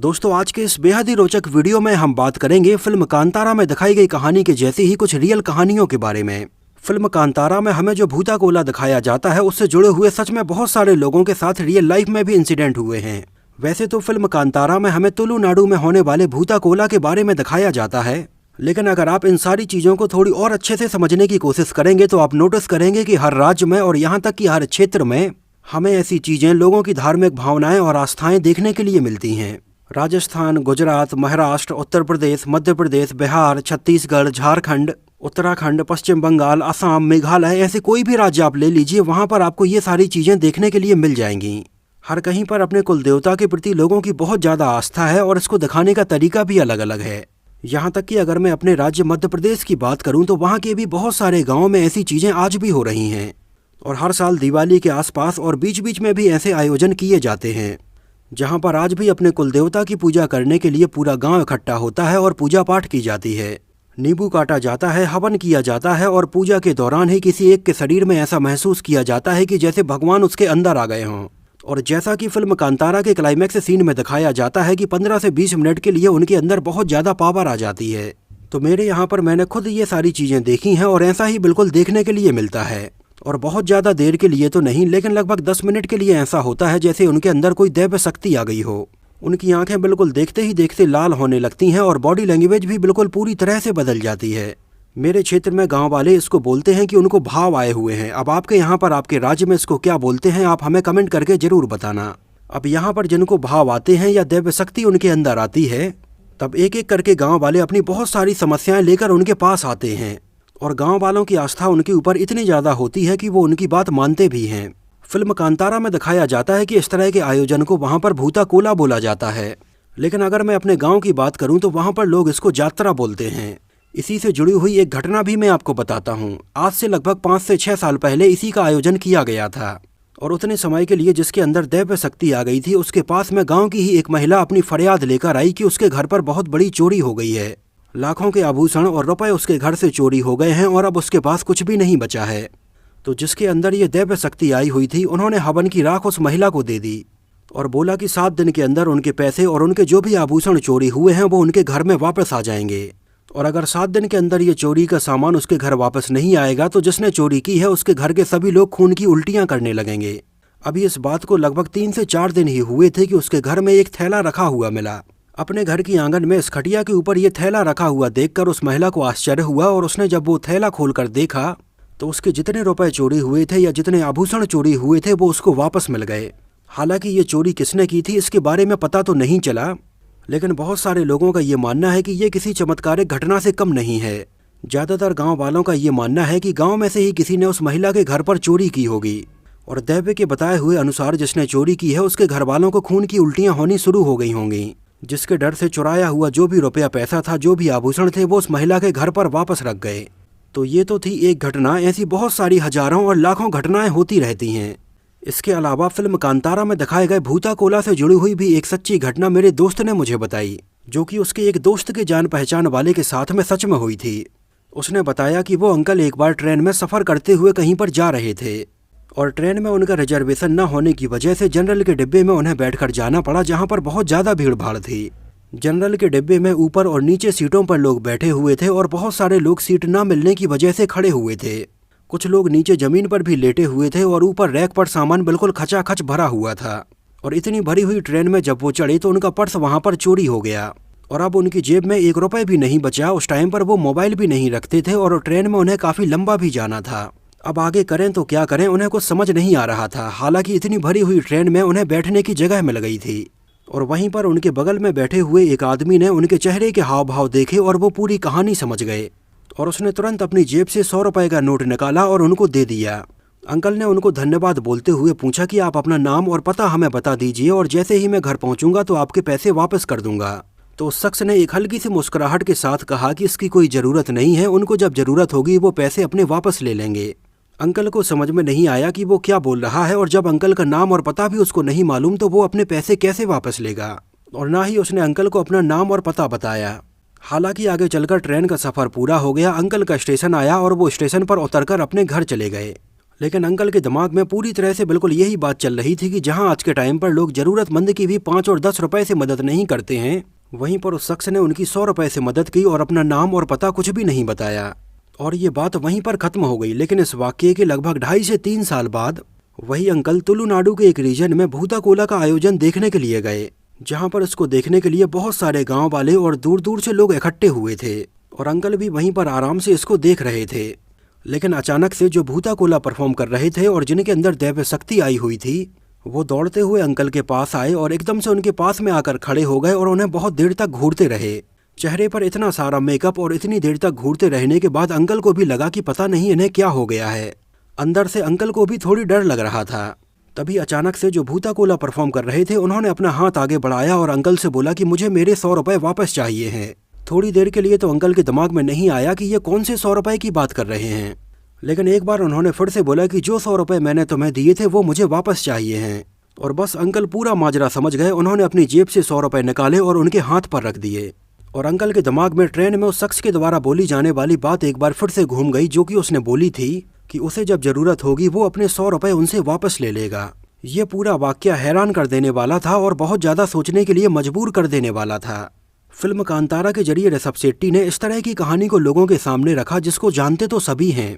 दोस्तों, आज के इस बेहद ही रोचक वीडियो में हम बात करेंगे फिल्म कांतारा में दिखाई गई कहानी के जैसी ही कुछ रियल कहानियों के बारे में। फिल्म कांतारा में हमें जो भूता कोला दिखाया जाता है उससे जुड़े हुए सच में बहुत सारे लोगों के साथ रियल लाइफ में भी इंसिडेंट हुए हैं। वैसे तो फिल्म कांतारा में हमें तुलुनाडु में होने वाले भूता कोला के बारे में दिखाया जाता है, लेकिन अगर आप इन सारी चीज़ों को थोड़ी और अच्छे से समझने की कोशिश करेंगे तो आप नोटिस करेंगे कि हर राज्य में और यहाँ तक कि हर क्षेत्र में हमें ऐसी चीज़ें, लोगों की धार्मिक भावनाएं और आस्थाएं देखने के लिए मिलती हैं। राजस्थान, गुजरात, महाराष्ट्र, उत्तर प्रदेश, मध्य प्रदेश, बिहार, छत्तीसगढ़, झारखंड, उत्तराखंड, पश्चिम बंगाल, असम, मेघालय, ऐसे कोई भी राज्य आप ले लीजिए, वहाँ पर आपको ये सारी चीज़ें देखने के लिए मिल जाएंगी। हर कहीं पर अपने कुल देवता के प्रति लोगों की बहुत ज़्यादा आस्था है और इसको दिखाने का तरीका भी अलग अलग है। यहाँ तक कि अगर मैं अपने राज्य मध्य प्रदेश की बात करूँ तो वहाँ के भी बहुत सारे गाँव में ऐसी चीज़ें आज भी हो रही हैं और हर साल दिवाली के आसपास और बीच बीच में भी ऐसे आयोजन किए जाते हैं, जहाँ पर आज भी अपने कुल देवता की पूजा करने के लिए पूरा गांव इकट्ठा होता है और पूजा पाठ की जाती है। नींबू काटा जाता है, हवन किया जाता है और पूजा के दौरान ही किसी एक के शरीर में ऐसा महसूस किया जाता है कि जैसे भगवान उसके अंदर आ गए हों। और जैसा कि फिल्म कांतारा के क्लाइमैक्स सीन में दिखाया जाता है कि 15 से 20 मिनट के लिए उनके अंदर बहुत ज़्यादा पावर आ जाती है। तो मेरे यहाँ पर मैंने खुद ये सारी चीज़ें देखी हैं और ऐसा ही बिल्कुल देखने के लिए मिलता है। और बहुत ज़्यादा देर के लिए तो नहीं, लेकिन लगभग 10 मिनट के लिए ऐसा होता है जैसे उनके अंदर कोई दैव शक्ति आ गई हो। उनकी आंखें बिल्कुल देखते ही देखते लाल होने लगती हैं और बॉडी लैंग्वेज भी बिल्कुल पूरी तरह से बदल जाती है। मेरे क्षेत्र में गांव वाले इसको बोलते हैं कि उनको भाव आए हुए हैं। अब आपके यहाँ पर, आपके राज्य में इसको क्या बोलते हैं, आप हमें कमेंट करके जरूर बताना। अब यहाँ पर जिनको भाव आते हैं या दैव शक्ति उनके अंदर आती है, तब एक एक करके गाँव वाले अपनी बहुत सारी समस्याएं लेकर उनके पास आते हैं और गांव वालों की आस्था उनके ऊपर इतनी ज़्यादा होती है कि वो उनकी बात मानते भी हैं। फिल्म कांतारा में दिखाया जाता है कि इस तरह के आयोजन को वहाँ पर भूता कोला बोला जाता है, लेकिन अगर मैं अपने गांव की बात करूं तो वहाँ पर लोग इसको जात्रा बोलते हैं। इसी से जुड़ी हुई एक घटना भी मैं आपको बताता हूँ। आज से लगभग 5 से 6 साल पहले इसी का आयोजन किया गया था और उतने समय के लिए जिसके अंदर दैव शक्ति आ गई थी, उसके पास में गाँव की ही एक महिला अपनी फरियाद लेकर आई कि उसके घर पर बहुत बड़ी चोरी हो गई है। लाखों के आभूषण और रुपए उसके घर से चोरी हो गए हैं और अब उसके पास कुछ भी नहीं बचा है। तो जिसके अंदर ये दैव शक्ति आई हुई थी, उन्होंने हवन की राख उस महिला को दे दी और बोला कि 7 दिन के अंदर उनके पैसे और उनके जो भी आभूषण चोरी हुए हैं वो उनके घर में वापस आ जाएंगे। और अगर 7 दिन के अंदर ये चोरी का सामान उसके घर वापस नहीं आएगा तो जिसने चोरी की है उसके घर के सभी लोग खून की उल्टियाँ करने लगेंगे। अभी इस बात को लगभग 3 से 4 दिन ही हुए थे कि उसके घर में एक थैला रखा हुआ मिला। अपने घर की आंगन में इस खटिया के ऊपर ये थैला रखा हुआ देखकर उस महिला को आश्चर्य हुआ और उसने जब वो थैला खोलकर देखा तो उसके जितने रुपए चोरी हुए थे या जितने आभूषण चोरी हुए थे वो उसको वापस मिल गए। हालांकि ये चोरी किसने की थी इसके बारे में पता तो नहीं चला, लेकिन बहुत सारे लोगों का ये मानना है कि ये किसी चमत्कारिक घटना से कम नहीं है। ज़्यादातर गाँव वालों का ये मानना है कि गाँव में से ही किसी ने उस महिला के घर पर चोरी की होगी और दैव के बताए हुए अनुसार जिसने चोरी की है उसके घर वालों को खून की उल्टियाँ होनी शुरू हो गई होंगी, जिसके डर से चुराया हुआ जो भी रुपया पैसा था, जो भी आभूषण थे, वो उस महिला के घर पर वापस रख गए। तो ये तो थी एक घटना, ऐसी बहुत सारी हजारों और लाखों घटनाएं होती रहती हैं। इसके अलावा फिल्म कांतारा में दिखाए गए भूता कोला से जुड़ी हुई भी एक सच्ची घटना मेरे दोस्त ने मुझे बताई, जो कि उसके एक दोस्त के जान पहचान वाले के साथ में सच में हुई थी। उसने बताया कि वो अंकल एक बार ट्रेन में सफ़र करते हुए कहीं पर जा रहे थे और ट्रेन में उनका रिजर्वेशन न होने की वजह से जनरल के डिब्बे में उन्हें बैठकर जाना पड़ा, जहां पर बहुत ज़्यादा भीड़ भाड़ थी। जनरल के डिब्बे में ऊपर और नीचे सीटों पर लोग बैठे हुए थे और बहुत सारे लोग सीट न मिलने की वजह से खड़े हुए थे। कुछ लोग नीचे ज़मीन पर भी लेटे हुए थे और ऊपर रैक पर सामान बिल्कुल खचाखच भरा हुआ था। और इतनी भरी हुई ट्रेन में जब वो चढ़े तो उनका पर्स वहाँ पर चोरी हो गया और अब उनकी जेब में 1 रुपये भी नहीं बचा। उस टाइम पर वो मोबाइल भी नहीं रखते थे और ट्रेन में उन्हें काफ़ी लंबा भी जाना था। अब आगे करें तो क्या करें, उन्हें कुछ समझ नहीं आ रहा था। हालांकि इतनी भरी हुई ट्रेन में उन्हें बैठने की जगह मिल गई थी और वहीं पर उनके बगल में बैठे हुए एक आदमी ने उनके चेहरे के हाव भाव देखे और वो पूरी कहानी समझ गए और उसने तुरंत अपनी जेब से 100 रुपये का नोट निकाला और उनको दे दिया। अंकल ने उनको धन्यवाद बोलते हुए पूछा कि आप अपना नाम और पता हमें बता दीजिए और जैसे ही मैं घर पहुंचूंगा तो आपके पैसे वापस कर दूंगा। तो उस शख्स ने एक हल्की सी मुस्कुराहट के साथ कहा कि इसकी कोई ज़रूरत नहीं है, उनको जब ज़रूरत होगी वो पैसे अपने वापस ले लेंगे। अंकल को समझ में नहीं आया कि वो क्या बोल रहा है और जब अंकल का नाम और पता भी उसको नहीं मालूम तो वो अपने पैसे कैसे वापस लेगा, और ना ही उसने अंकल को अपना नाम और पता बताया। हालांकि आगे चलकर ट्रेन का सफ़र पूरा हो गया। अंकल का स्टेशन आया और वो स्टेशन पर उतरकर अपने घर चले गए। लेकिन अंकल के दिमाग में पूरी तरह से बिल्कुल यही बात चल रही थी कि जहां आज के टाइम पर लोग जरूरतमंद की भी 5 और 10 रुपए से मदद नहीं करते हैं, वहीं पर उस शख्स ने उनकी 100 रुपए से मदद की और अपना नाम और पता कुछ भी नहीं बताया। और ये बात वहीं पर खत्म हो गई। लेकिन इस वाक्य के लगभग 2.5 से 3 साल बाद वही अंकल तुलुनाडु के एक रीजन में भूताकोला का आयोजन देखने के लिए गए, जहां पर इसको देखने के लिए बहुत सारे गांव वाले और दूर दूर से लोग इकट्ठे हुए थे और अंकल भी वहीं पर आराम से इसको देख रहे थे। लेकिन अचानक से जो भूताकोला परफॉर्म कर रहे थे और जिनके अंदर दैव शक्ति आई हुई थी, वो दौड़ते हुए अंकल के पास आए और एकदम से उनके पास में आकर खड़े हो गए और उन्हें बहुत देर तक घूरते रहे। चेहरे पर इतना सारा मेकअप और इतनी देर तक घूरते रहने के बाद अंकल को भी लगा कि पता नहीं इन्हें क्या हो गया है। अंदर से अंकल को भी थोड़ी डर लग रहा था। तभी अचानक से जो भूताकोला परफॉर्म कर रहे थे, उन्होंने अपना हाथ आगे बढ़ाया और अंकल से बोला कि मुझे मेरे 100 रुपए वापस चाहिए हैं। थोड़ी देर के लिए तो अंकल के दिमाग में नहीं आया कि ये कौन से 100 रुपए की बात कर रहे हैं, लेकिन एक बार उन्होंने फिर से बोला कि जो 100 रुपए मैंने तुम्हें दिए थे वो मुझे वापस चाहिए हैं। और बस अंकल पूरा माजरा समझ गए। उन्होंने अपनी जेब से 100 रुपए निकाले और उनके हाथ पर रख दिए। और अंकल के दिमाग में ट्रेन में उस शख्स के द्वारा बोली जाने वाली बात एक बार फिर से घूम गई, जो कि उसने बोली थी कि उसे जब जरूरत होगी वो अपने 100 रुपए उनसे वापस ले लेगा। ये पूरा वाक्य हैरान कर देने वाला था और बहुत ज्यादा सोचने के लिए मजबूर कर देने वाला था। फिल्म कांतारा के जरिए ऋषभ शेट्टी ने इस तरह की कहानी को लोगों के सामने रखा जिसको जानते तो सभी हैं,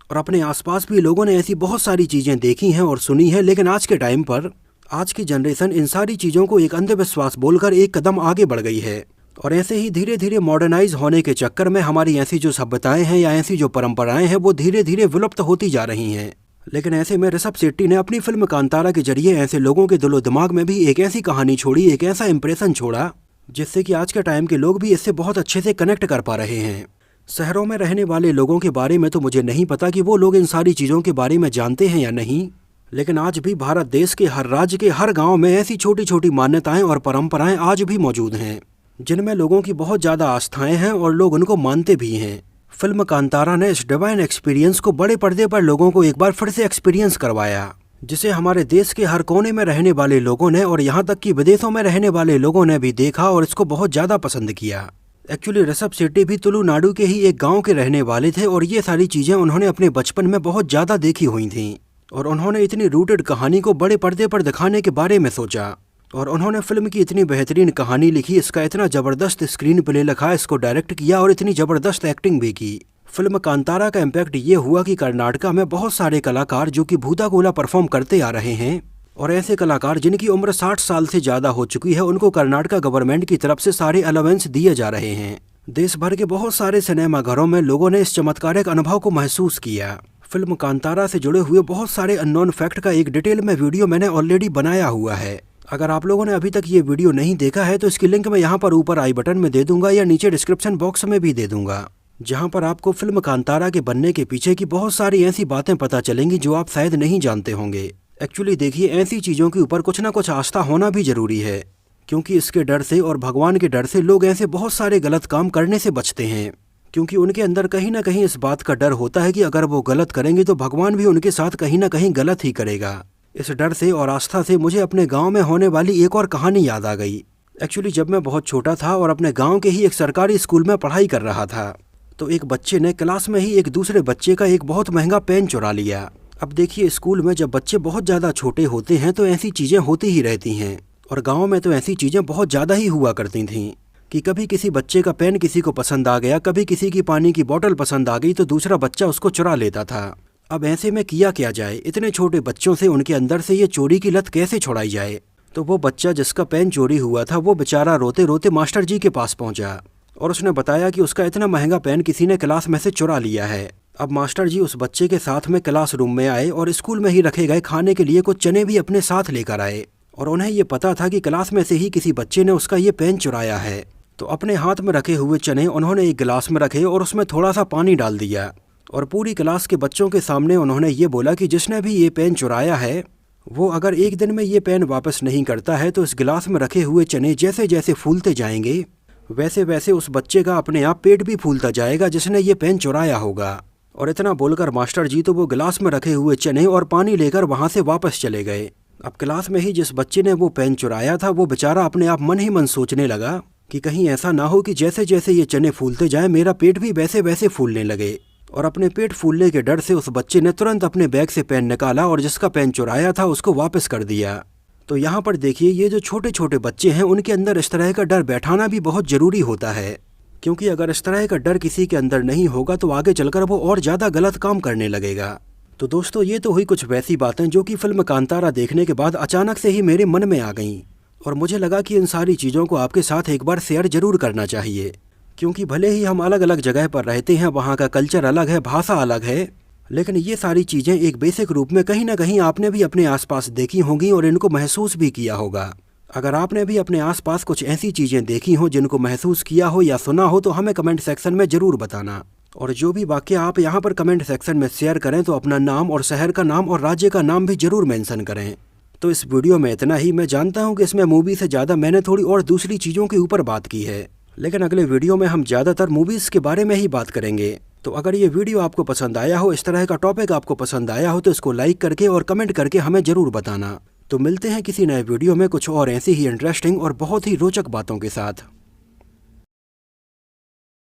और अपने आसपास भी लोगों ने ऐसी बहुत सारी चीजें देखी हैं और सुनी है। लेकिन आज के टाइम पर आज की जनरेशन इन सारी चीजों को एक अंधविश्वास बोलकर एक कदम आगे बढ़ गई है, और ऐसे ही धीरे धीरे मॉडर्नाइज होने के चक्कर में हमारी ऐसी जो सभ्यताएं हैं या ऐसी जो परंपराएं हैं वो धीरे धीरे विलुप्त होती जा रही हैं। लेकिन ऐसे में ऋषभ शेट्टी ने अपनी फिल्म कांतारा के जरिए ऐसे लोगों के दिलो दिमाग में भी एक ऐसी कहानी छोड़ी, एक ऐसा इंप्रेशन छोड़ा, जिससे कि आज के टाइम के लोग भी इससे बहुत अच्छे से कनेक्ट कर पा रहे हैं। शहरों में रहने वाले लोगों के बारे में तो मुझे नहीं पता कि वो लोग इन सारी चीज़ों के बारे में जानते हैं या नहीं, लेकिन आज भी भारत देश के हर राज्य के हर गांव में ऐसी छोटी छोटी मान्यताएं और परंपराएं आज भी मौजूद हैं, जिनमें लोगों की बहुत ज़्यादा आस्थाएं हैं और लोग उनको मानते भी हैं। फिल्म कांतारा ने इस डिवाइन एक्सपीरियंस को बड़े पर्दे पर लोगों को एक बार फिर से एक्सपीरियंस करवाया, जिसे हमारे देश के हर कोने में रहने वाले लोगों ने और यहाँ तक कि विदेशों में रहने वाले लोगों ने भी देखा और इसको बहुत ज़्यादा पसंद किया। एक्चुअली ऋषभ शेट्टी भी तुलुनाडु के ही एक गांव के रहने वाले थे और ये सारी चीज़ें उन्होंने अपने बचपन में बहुत ज़्यादा देखी हुई थीं, और उन्होंने इतनी रूटेड कहानी को बड़े पर्दे पर दिखाने के बारे में सोचा, और उन्होंने फिल्म की इतनी बेहतरीन कहानी लिखी, इसका इतना ज़बरदस्त स्क्रीन प्ले लिखा, इसको डायरेक्ट किया और इतनी ज़बरदस्त एक्टिंग भी की। फिल्म कांतारा का इम्पैक्ट ये हुआ कि कर्नाटका में बहुत सारे कलाकार जो कि भूताकोला परफॉर्म करते आ रहे हैं, और ऐसे कलाकार जिनकी उम्र 60 साल से ज़्यादा हो चुकी है, उनको कर्नाटका गवर्नमेंट की तरफ से सारे अलावेंस दिए जा रहे हैं। देश भर के बहुत सारे सिनेमा घरों में लोगों ने इस चमत्कारिक अनुभव को महसूस किया। फिल्म कांतारा से जुड़े हुए बहुत सारे अननोन फैक्ट का एक डिटेल में वीडियो मैंने ऑलरेडी बनाया हुआ है। अगर आप लोगों ने अभी तक ये वीडियो नहीं देखा है तो इसकी लिंक मैं यहाँ पर ऊपर आई बटन में दे दूंगा या नीचे डिस्क्रिप्शन बॉक्स में भी दे दूंगा, जहाँ पर आपको फिल्म कांतारा के बनने के पीछे की बहुत सारी ऐसी बातें पता चलेंगी जो आप शायद नहीं जानते होंगे। एक्चुअली देखिए, ऐसी चीज़ों के ऊपर कुछ ना कुछ आस्था होना भी जरूरी है, क्योंकि इसके डर से और भगवान के डर से लोग ऐसे बहुत सारे गलत काम करने से बचते हैं, क्योंकि उनके अंदर कहीं ना कहीं इस बात का डर होता है कि अगर वो गलत करेंगे तो भगवान भी उनके साथ कहीं ना कहीं गलत ही करेगा। इस डर से और आस्था से मुझे अपने गांव में होने वाली एक और कहानी याद आ गई। एक्चुअली जब मैं बहुत छोटा था और अपने गांव के ही एक सरकारी स्कूल में पढ़ाई कर रहा था, तो एक बच्चे ने क्लास में ही एक दूसरे बच्चे का एक बहुत महंगा पेन चुरा लिया। अब देखिए, स्कूल में जब बच्चे बहुत ज़्यादा छोटे होते हैं तो ऐसी चीज़ें होती ही रहती हैं, और गाँव में तो ऐसी चीज़ें बहुत ज़्यादा ही हुआ करती थीं कि कभी किसी बच्चे का पेन किसी को पसंद आ गया, कभी किसी की पानी की बोतल पसंद आ गई तो दूसरा बच्चा उसको चुरा लेता था। अब ऐसे में किया क्या जाए, इतने छोटे बच्चों से उनके अंदर से ये चोरी की लत कैसे छुड़ाई जाए। तो वो बच्चा जिसका पेन चोरी हुआ था वो बेचारा रोते रोते मास्टर जी के पास पहुंचा और उसने बताया कि उसका इतना महंगा पेन किसी ने क्लास में से चुरा लिया है। अब मास्टर जी उस बच्चे के साथ में क्लासरूम में आए और स्कूल में ही रखे गए खाने के लिए कुछ चने भी अपने साथ लेकर आए, और उन्हें ये पता था कि क्लास में से ही किसी बच्चे ने उसका ये पेन चुराया है। तो अपने हाथ में रखे हुए चने उन्होंने एक गिलास में रखे और उसमें थोड़ा सा पानी डाल दिया, और पूरी क्लास के बच्चों के सामने उन्होंने ये बोला कि जिसने भी ये पेन चुराया है वो अगर एक दिन में ये पेन वापस नहीं करता है तो इस गिलास में रखे हुए चने जैसे जैसे फूलते जाएंगे वैसे वैसे उस बच्चे का अपने आप पेट भी फूलता जाएगा जिसने ये पेन चुराया होगा। और इतना बोलकर मास्टर जी तो वो गिलास में रखे हुए चने और पानी लेकर वहाँ से वापस चले गए। अब क्लास में ही जिस बच्चे ने वो पेन चुराया था वो बेचारा अपने आप मन ही मन सोचने लगा कि कहीं ऐसा ना हो कि जैसे जैसे ये चने फूलते जाए मेरा पेट भी वैसे वैसे फूलने लगे। और अपने पेट फूलने के डर से उस बच्चे ने तुरंत अपने बैग से पेन निकाला और जिसका पेन चुराया था उसको वापस कर दिया। तो यहाँ पर देखिए, ये जो छोटे छोटे बच्चे हैं उनके अंदर इस तरह का डर बैठाना भी बहुत ज़रूरी होता है, क्योंकि अगर इस तरह का डर किसी के अंदर नहीं होगा तो आगे चलकर वो और ज़्यादा गलत काम करने लगेगा। तो दोस्तों, ये तो हुई कुछ वैसी बातें जो कि फिल्म कांतारा देखने के बाद अचानक से ही मेरे मन में आ गईं, और मुझे लगा कि इन सारी चीज़ों को आपके साथ एक बार शेयर जरूर करना चाहिए, क्योंकि भले ही हम अलग अलग जगह पर रहते हैं, वहाँ का कल्चर अलग है, भाषा अलग है, लेकिन ये सारी चीज़ें एक बेसिक रूप में कहीं ना कहीं आपने भी अपने आसपास देखी होंगी और इनको महसूस भी किया होगा। अगर आपने भी अपने आसपास कुछ ऐसी चीज़ें देखी हो, जिनको महसूस किया हो या सुना हो, तो हमें कमेंट सेक्शन में ज़रूर बताना। और जो भी वाक्य आप यहाँ पर कमेंट सेक्शन में शेयर करें तो अपना नाम और शहर का नाम और राज्य का नाम भी ज़रूर मेंशन करें। तो इस वीडियो में इतना ही। मैं जानता हूँ कि इसमें मूवी से ज़्यादा मैंने थोड़ी और दूसरी चीज़ों के ऊपर बात की है, लेकिन अगले वीडियो में हम ज़्यादातर मूवीज़ के बारे में ही बात करेंगे। तो अगर ये वीडियो आपको पसंद आया हो, इस तरह का टॉपिक आपको पसंद आया हो, तो इसको लाइक करके और कमेंट करके हमें ज़रूर बताना। तो मिलते हैं किसी नए वीडियो में कुछ और ऐसी ही इंटरेस्टिंग और बहुत ही रोचक बातों के साथ।